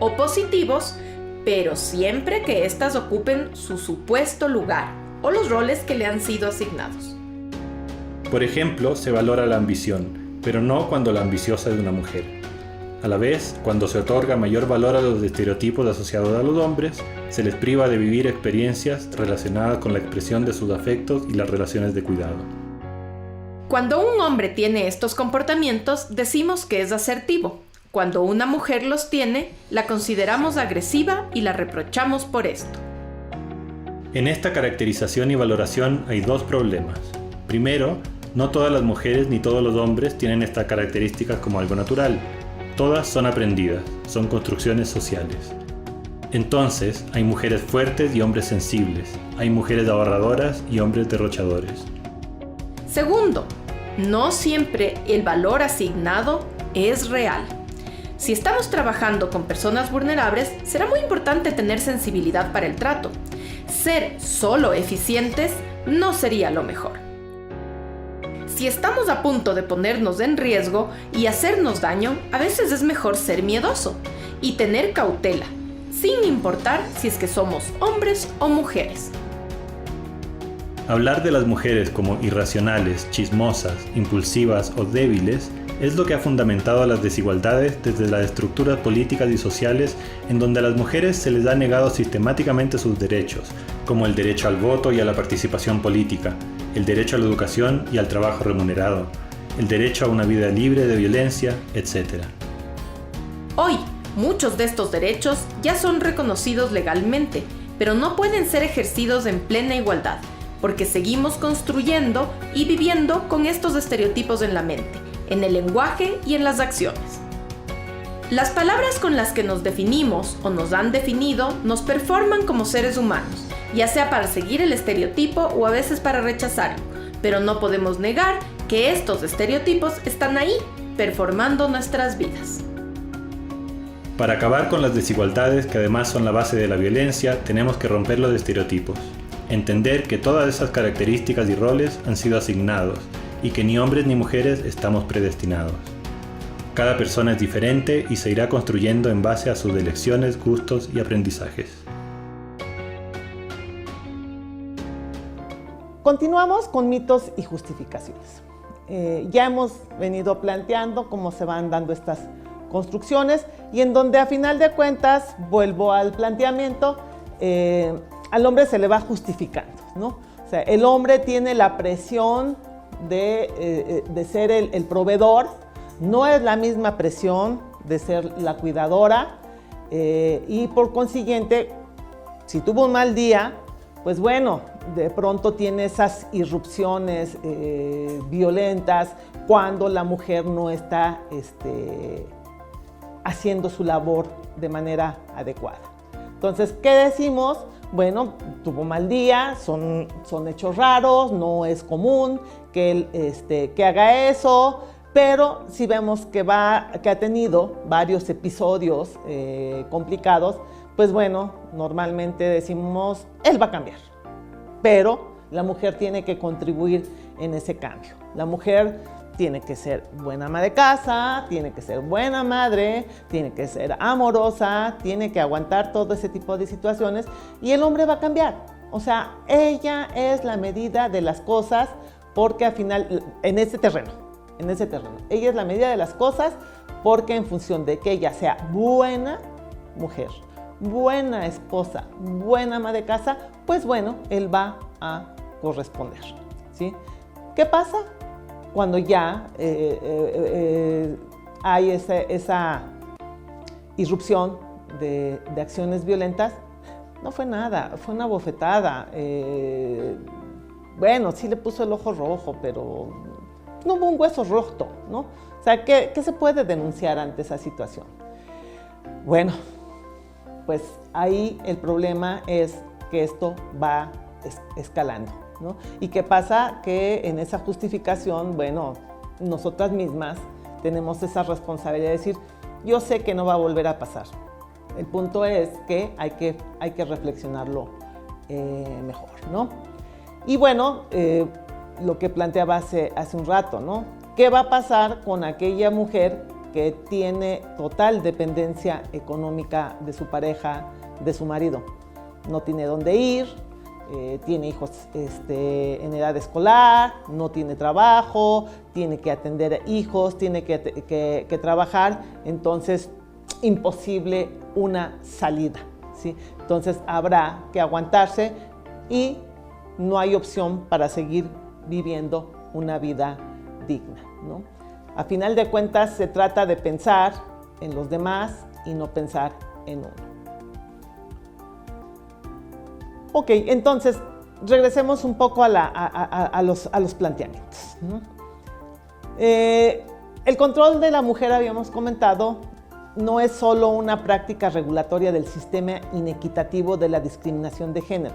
o positivos, pero siempre que éstas ocupen su supuesto lugar o los roles que le han sido asignados. Por ejemplo, se valora la ambición, pero no cuando la ambiciosa es una mujer. A la vez, cuando se otorga mayor valor a los estereotipos asociados a los hombres, se les priva de vivir experiencias relacionadas con la expresión de sus afectos y las relaciones de cuidado. Cuando un hombre tiene estos comportamientos, decimos que es asertivo. Cuando una mujer los tiene, la consideramos agresiva y la reprochamos por esto. En esta caracterización y valoración hay dos problemas. Primero, no todas las mujeres ni todos los hombres tienen estas características como algo natural. Todas son aprendidas, son construcciones sociales. Entonces, hay mujeres fuertes y hombres sensibles, hay mujeres ahorradoras y hombres derrochadores. Segundo, no siempre el valor asignado es real. Si estamos trabajando con personas vulnerables, será muy importante tener sensibilidad para el trato. Ser solo eficientes no sería lo mejor. Si estamos a punto de ponernos en riesgo y hacernos daño, a veces es mejor ser miedoso y tener cautela, sin importar si es que somos hombres o mujeres. Hablar de las mujeres como irracionales, chismosas, impulsivas o débiles es lo que ha fundamentado las desigualdades desde las estructuras políticas y sociales en donde a las mujeres se les ha negado sistemáticamente sus derechos, como el derecho al voto y a la participación política, el derecho a la educación y al trabajo remunerado, el derecho a una vida libre de violencia, etc. Hoy, muchos de estos derechos ya son reconocidos legalmente, pero no pueden ser ejercidos en plena igualdad, porque seguimos construyendo y viviendo con estos estereotipos en la mente, en el lenguaje y en las acciones. Las palabras con las que nos definimos o nos han definido nos performan como seres humanos, ya sea para seguir el estereotipo o a veces para rechazarlo, pero no podemos negar que estos estereotipos están ahí, performando nuestras vidas. Para acabar con las desigualdades que además son la base de la violencia, tenemos que romper los estereotipos, entender que todas esas características y roles han sido asignados y que ni hombres ni mujeres estamos predestinados. Cada persona es diferente y se irá construyendo en base a sus elecciones, gustos y aprendizajes. Continuamos con mitos y justificaciones. Ya hemos venido planteando cómo se van dando estas construcciones y en donde a final de cuentas, vuelvo al planteamiento, al hombre se le va justificando, ¿no? O sea, el hombre tiene la presión de ser el proveedor, no es la misma presión de ser la cuidadora y por consiguiente, si tuvo un mal día, pues bueno, de pronto tiene esas irrupciones violentas cuando la mujer no está haciendo su labor de manera adecuada. Entonces, ¿qué decimos? Bueno, tuvo mal día, son hechos raros, no es común que haga eso, pero si vemos que ha tenido varios episodios complicados, pues bueno, normalmente decimos, él va a cambiar. Pero la mujer tiene que contribuir en ese cambio. La mujer tiene que ser buena ama de casa, tiene que ser buena madre, tiene que ser amorosa, tiene que aguantar todo ese tipo de situaciones y el hombre va a cambiar. O sea, ella es la medida de las cosas porque al final, en ese terreno, ella es la medida de las cosas porque en función de que ella sea buena mujer, buena esposa, buena ama de casa, pues bueno, él va a corresponder, ¿sí? ¿Qué pasa? Cuando ya hay esa irrupción de acciones violentas, no fue nada, fue una bofetada. Bueno, sí le puso el ojo rojo, pero no hubo un hueso roto, ¿no? O sea, ¿qué se puede denunciar ante esa situación? Bueno, pues ahí el problema es que esto va escalando. ¿no? ¿Y qué pasa? Que en esa justificación, bueno, nosotras mismas tenemos esa responsabilidad de decir, yo sé que no va a volver a pasar. El punto es que hay que reflexionarlo mejor, ¿no? Y bueno, lo que planteaba hace un rato, ¿no? ¿Qué va a pasar con aquella mujer que tiene total dependencia económica de su pareja, de su marido? No tiene dónde ir, tiene hijos en edad escolar, no tiene trabajo, tiene que atender hijos, tiene que trabajar, entonces imposible una salida, ¿sí? Entonces habrá que aguantarse y no hay opción para seguir viviendo una vida digna, ¿no? A final de cuentas se trata de pensar en los demás y no pensar en uno. Ok, entonces regresemos un poco a los planteamientos, ¿no? El control de la mujer, habíamos comentado, no es solo una práctica regulatoria del sistema inequitativo de la discriminación de género.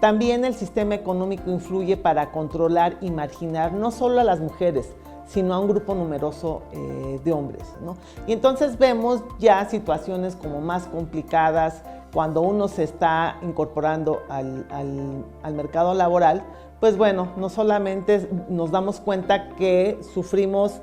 También el sistema económico influye para controlar y marginar no solo a las mujeres, sino a un grupo numeroso de hombres, ¿no? Y entonces vemos ya situaciones como más complicadas cuando uno se está incorporando al mercado laboral. Pues bueno, no solamente nos damos cuenta que sufrimos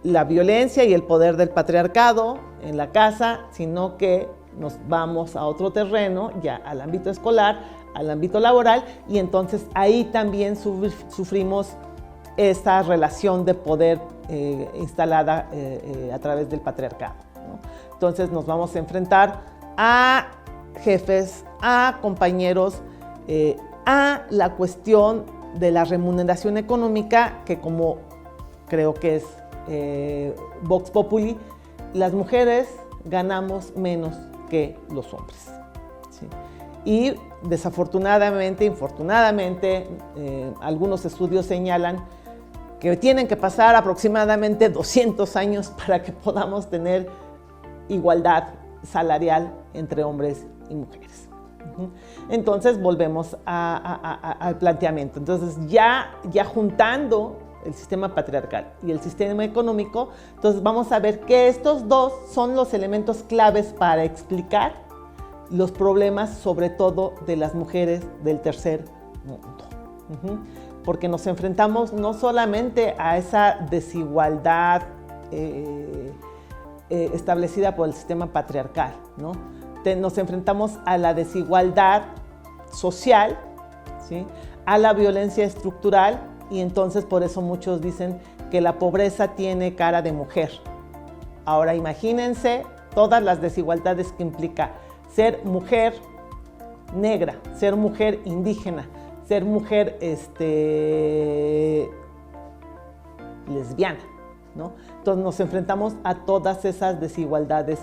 la violencia y el poder del patriarcado en la casa, sino que nos vamos a otro terreno, ya al ámbito escolar, al ámbito laboral, y entonces ahí también sufrimos esa relación de poder instalada a través del patriarcado, ¿no? Entonces nos vamos a enfrentar a jefes, a compañeros, a la cuestión de la remuneración económica, que como creo que es Vox Populi, las mujeres ganamos menos que los hombres, ¿sí? Y desafortunadamente, infortunadamente, algunos estudios señalan que tienen que pasar aproximadamente 200 años para que podamos tener igualdad salarial entre hombres y mujeres. Entonces volvemos al planteamiento. Entonces ya juntando el sistema patriarcal y el sistema económico, entonces vamos a ver que estos dos son los elementos claves para explicar los problemas, sobre todo de las mujeres del tercer mundo. Porque nos enfrentamos no solamente a esa desigualdad establecida por el sistema patriarcal, ¿no? Nos enfrentamos a la desigualdad social, ¿sí? A la violencia estructural, y entonces por eso muchos dicen que la pobreza tiene cara de mujer. Ahora imagínense todas las desigualdades que implica ser mujer negra, ser mujer indígena, ser mujer lesbiana, ¿no? Entonces nos enfrentamos a todas esas desigualdades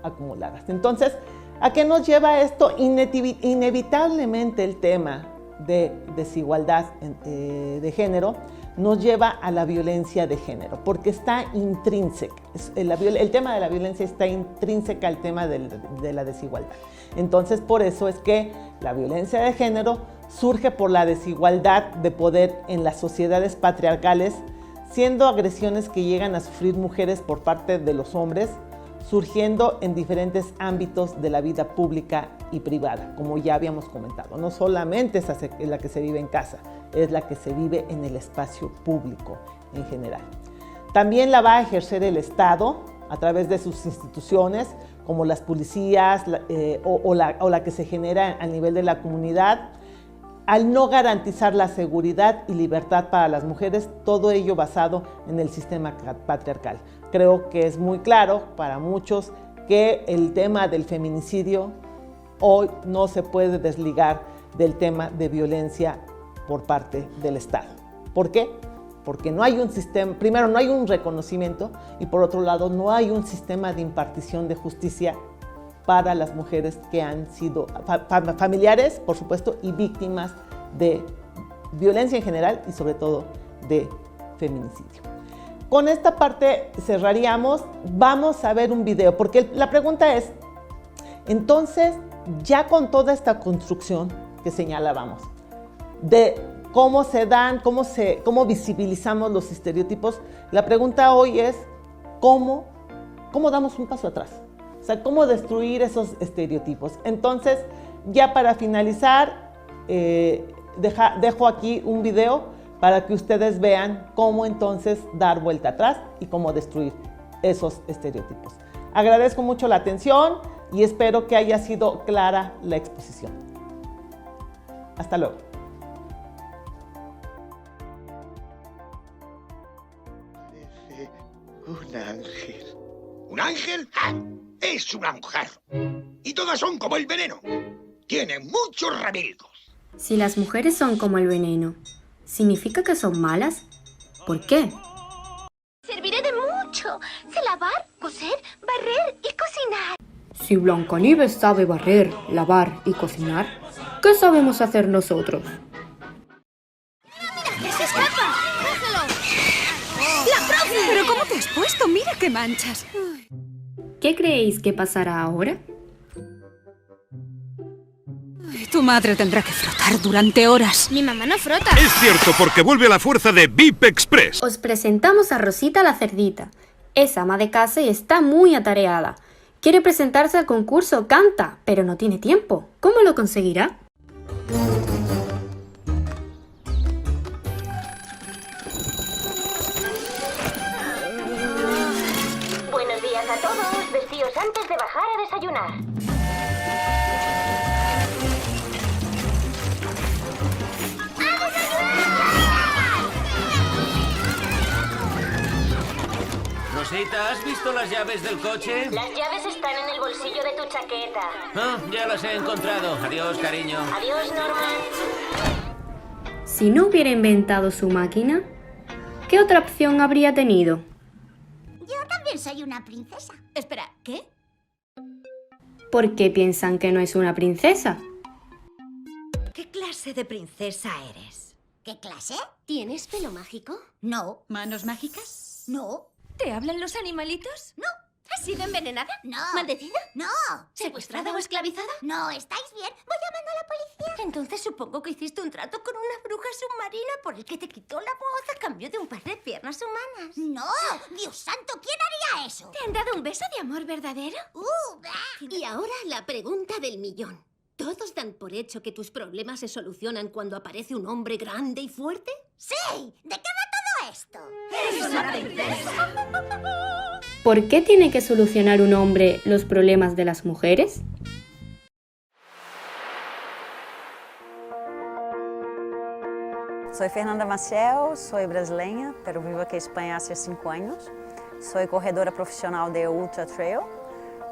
acumuladas. Entonces, ¿a qué nos lleva esto? Inevitablemente el tema de desigualdad de género nos lleva a la violencia de género, porque está intrínseca. El tema de la violencia está intrínseca al tema de la desigualdad. Entonces, por eso es que la violencia de género surge por la desigualdad de poder en las sociedades patriarcales, siendo agresiones que llegan a sufrir mujeres por parte de los hombres, surgiendo en diferentes ámbitos de la vida pública y privada, como ya habíamos comentado. No solamente es la que se vive en casa, es la que se vive en el espacio público en general. También la va a ejercer el Estado a través de sus instituciones, como las policías o la que se genera a nivel de la comunidad, al no garantizar la seguridad y libertad para las mujeres, todo ello basado en el sistema patriarcal. Creo que es muy claro para muchos que el tema del feminicidio hoy no se puede desligar del tema de violencia por parte del Estado. ¿Por qué? Porque no hay un sistema, primero no hay un reconocimiento y por otro lado no hay un sistema de impartición de justicia para las mujeres que han sido familiares, por supuesto, y víctimas de violencia en general y sobre todo de feminicidio. Con esta parte cerraríamos. Vamos a ver un video, porque la pregunta es, entonces, ya con toda esta construcción que señalábamos, de cómo se dan, cómo visibilizamos los estereotipos. La pregunta hoy es cómo damos un paso atrás, o sea, cómo destruir esos estereotipos. Entonces, ya para finalizar, dejo aquí un video para que ustedes vean cómo entonces dar vuelta atrás y cómo destruir esos estereotipos. Agradezco mucho la atención y espero que haya sido clara la exposición. Hasta luego. Parece un ángel. ¿Un ángel? ¡Ah! Es una mujer. Y todas son como el veneno. Tienen muchos remilgos. Si las mujeres son como el veneno, ¿significa que son malas? ¿Por qué? Serviré de mucho. Sé lavar, coser, barrer y cocinar. Si Blancanieves sabe barrer, lavar y cocinar, ¿qué sabemos hacer nosotros? ¡Que se escapa! ¡Cógelo! ¡La profe! ¿Pero cómo te has puesto? Mira qué manchas. ¿Qué creéis que pasará ahora? Tu madre tendrá que frotar durante horas. Mi mamá no frota. Es cierto, porque vuelve a la fuerza de VIP Express. Os presentamos a Rosita la cerdita. Es ama de casa y está muy atareada. Quiere presentarse al concurso Canta, pero no tiene tiempo. ¿Cómo lo conseguirá? Buenos días a todos. Vestíos antes de bajar a desayunar. Rosita, ¿has visto las llaves del coche? Las llaves están en el bolsillo de tu chaqueta. Ah, ya las he encontrado. Adiós, cariño. Adiós, Norman. Si no hubiera inventado su máquina, ¿qué otra opción habría tenido? Yo también soy una princesa. Espera, ¿qué? ¿Por qué piensan que no es una princesa? ¿Qué clase de princesa eres? ¿Qué clase? ¿Tienes pelo mágico? No. ¿Manos mágicas? No. ¿Te hablan los animalitos? No. ¿Has sido envenenada? No. ¿Maldecida? No. ¿Secuestrada o esclavizada? No, ¿estáis bien? Voy llamando a la policía. Entonces supongo que hiciste un trato con una bruja submarina por el que te quitó la voz a cambio de un par de piernas humanas. No. Dios santo, ¿quién haría eso? ¿Te han dado un beso de amor verdadero? Y ahora la pregunta del millón. ¿Todos dan por hecho que tus problemas se solucionan cuando aparece un hombre grande y fuerte? ¡Sí! ¿De qué va todo esto? ¡Es una princesa! ¿Por qué tiene que solucionar un hombre los problemas de las mujeres? Soy Fernanda Maciel, soy brasileña, pero vivo aquí en España hace 5 años. Soy corredora profesional de ultra trail,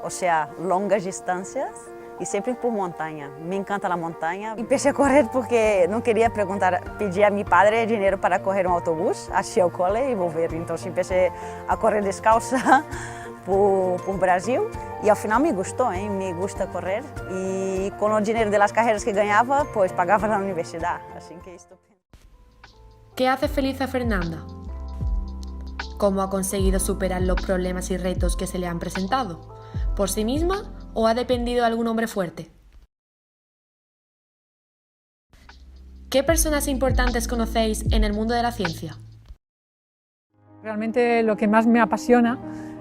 o sea, longas distancias. Y siempre por montaña. Me encanta la montaña. Empecé a correr porque no quería pedir a mi padre dinero para coger un autobús hacia el cole y volver. Entonces empecé a correr descalza por Brasil y al final me gustó, me gusta correr. Y con el dinero de las carreras que ganaba, pues pagaba la universidad. Así que estupendo. ¿Qué hace feliz a Fernanda? ¿Cómo ha conseguido superar los problemas y retos que se le han presentado? ¿Por sí misma o ha dependido de algún hombre fuerte? ¿Qué personas importantes conocéis en el mundo de la ciencia? Realmente lo que más me apasiona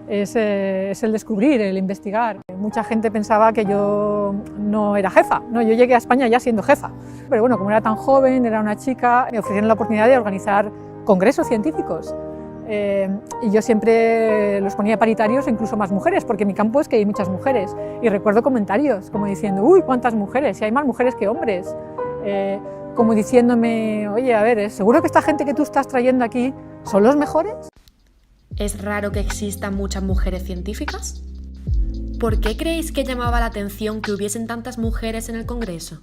es el descubrir, el investigar. Mucha gente pensaba que yo no era jefa. No, yo llegué a España ya siendo jefa. Pero bueno, como era tan joven, era una chica, me ofrecieron la oportunidad de organizar congresos científicos. Y yo siempre los ponía paritarios, incluso más mujeres, porque mi campo es que hay muchas mujeres. Y recuerdo comentarios como diciendo, uy, cuántas mujeres, si hay más mujeres que hombres. Como diciéndome, oye, a ver, ¿seguro que esta gente que tú estás trayendo aquí son los mejores? ¿Es raro que existan muchas mujeres científicas? ¿Por qué creéis que llamaba la atención que hubiesen tantas mujeres en el Congreso?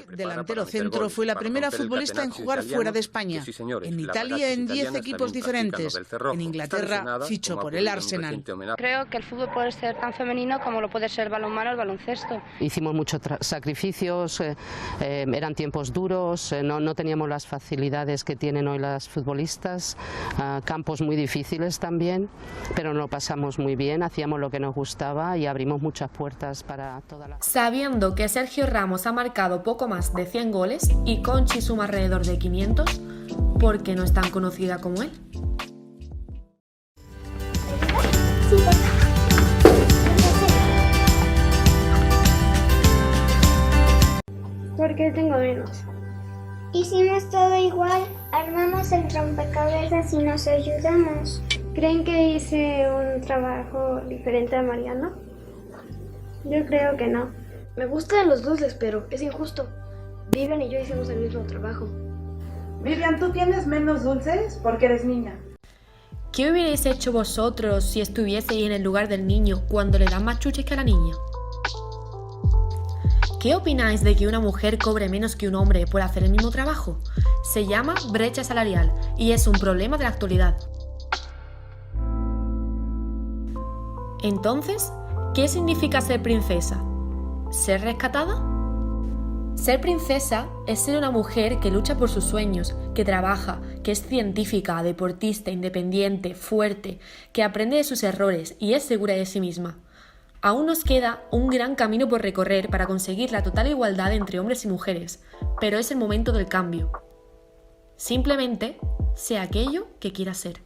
Delantero centro, fue la primera futbolista en jugar fuera de España. En Italia en 10 equipos diferentes. En Inglaterra fichó por el Arsenal. Creo que el fútbol puede ser tan femenino como lo puede ser el balonmano o el baloncesto. Hicimos muchos sacrificios, eran tiempos duros, no teníamos las facilidades que tienen hoy las futbolistas, campos muy difíciles también, pero nos lo pasamos muy bien, hacíamos lo que nos gustaba y abrimos muchas puertas para toda la... Sabiendo que Sergio Ramos ha marcado poco poco más de 100 goles y Conchi suma alrededor de 500, ¿por qué no es tan conocida como él? Porque tengo menos. Hicimos todo igual, armamos el rompecabezas y nos ayudamos. ¿Creen que hice un trabajo diferente a Mariano? Yo creo que no. Me gustan los dulces, pero es injusto. Vivian y yo hicimos el mismo trabajo. Vivian, ¿tú tienes menos dulces porque eres niña? ¿Qué hubierais hecho vosotros si estuvieseis en el lugar del niño cuando le dan más chuches que a la niña? ¿Qué opináis de que una mujer cobre menos que un hombre por hacer el mismo trabajo? Se llama brecha salarial y es un problema de la actualidad. Entonces, ¿qué significa ser princesa? ¿Ser rescatada? Ser princesa es ser una mujer que lucha por sus sueños, que trabaja, que es científica, deportista, independiente, fuerte, que aprende de sus errores y es segura de sí misma. Aún nos queda un gran camino por recorrer para conseguir la total igualdad entre hombres y mujeres, pero es el momento del cambio. Simplemente, sé aquello que quieras ser.